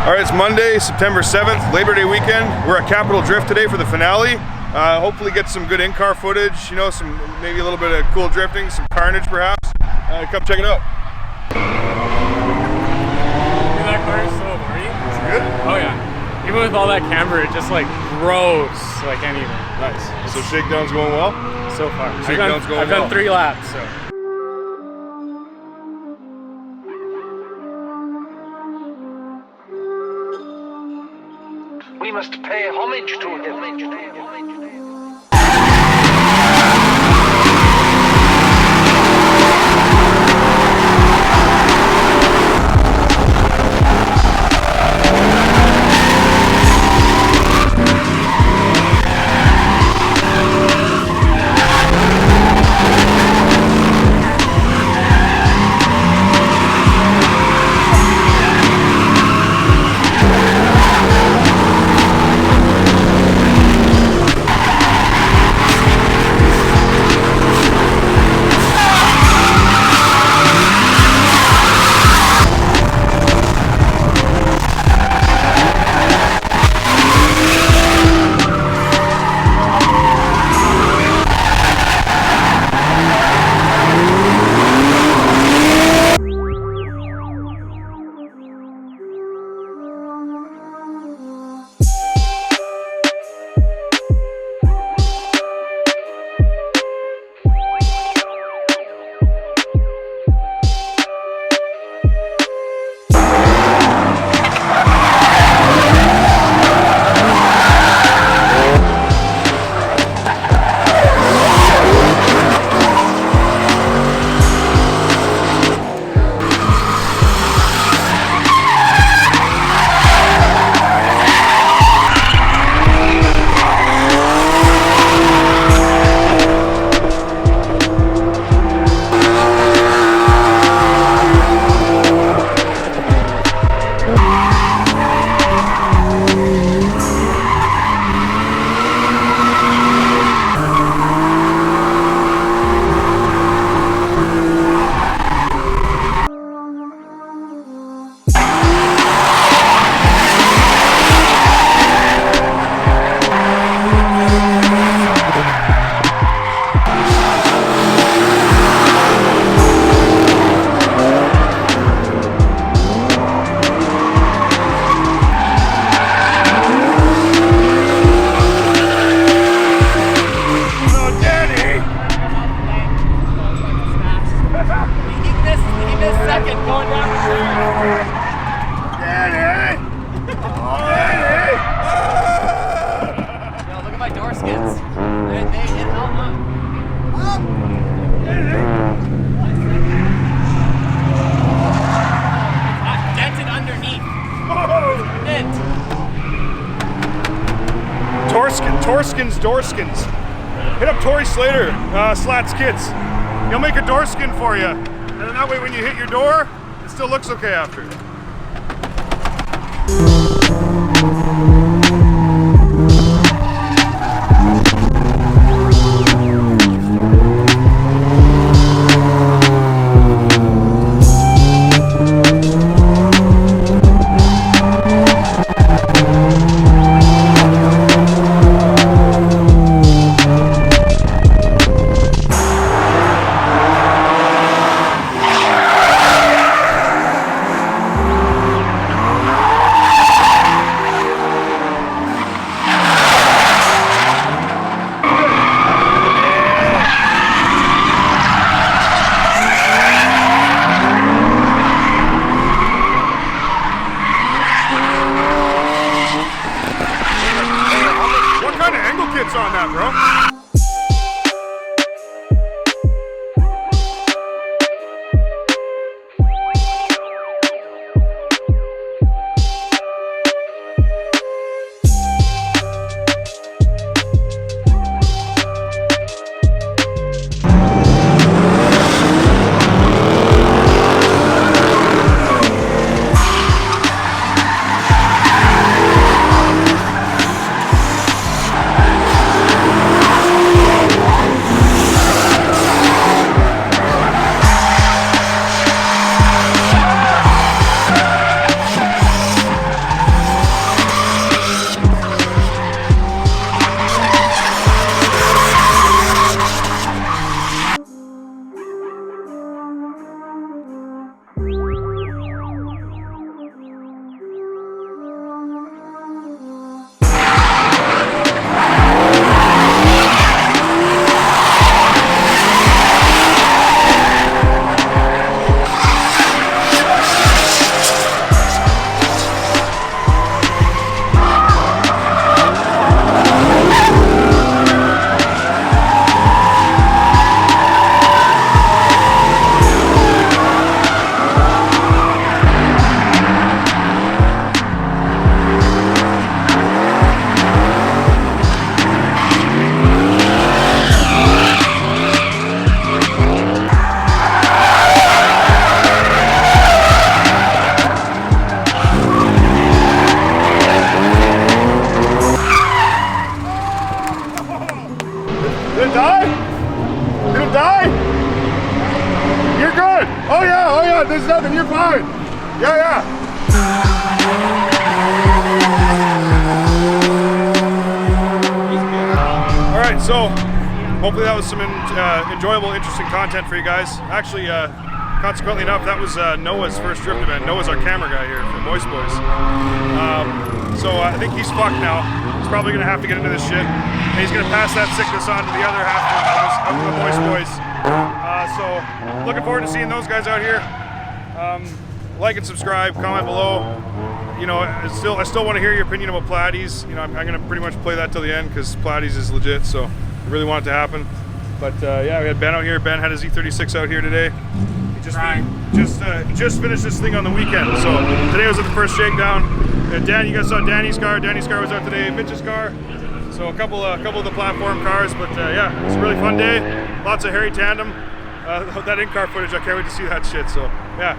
All right, it's Monday, September 7th, Labor Day weekend. We're at Capitol Drift today for the finale. Hopefully get some good in-car footage, you know, some maybe a little bit of cool drifting, some carnage perhaps. Come check it out. That car is so boring. Is it good? Oh yeah. Even with all that camber, it just like grows like anything. Nice. So shakedown's going well? So far. I've done 3 laps, so. We must pay homage to him. Dorskins. Hit up Tori Slater, Slats Kids. He'll make a doorskin for you. And then that way when you hit your door, it still looks okay after. you're fine. Yeah. All right, so hopefully that was some enjoyable, interesting content for you guys. Actually, consequently enough, that was Noah's first drift event. Noah's our camera guy here from Moist Boys. So I think he's fucked now. He's probably gonna have to get into this shit. And he's gonna pass that sickness on to the other half of the Moist Boys. So looking forward to seeing those guys out here. Like and subscribe, comment below. You know, I still want to hear your opinion about Platies. You know, I'm gonna pretty much play that till the end because Platies is legit, so I really want it to happen. But yeah, we had Ben out here. Ben had his E36 out here today. He just finished this thing on the weekend, so today was the first shakedown. Dan, you guys saw Danny's car. Danny's car was out today. Mitch's car. So a couple of the platform cars, but yeah, it's a really fun day. Lots of hairy tandem. That in-car footage, I can't wait to see that shit. So yeah.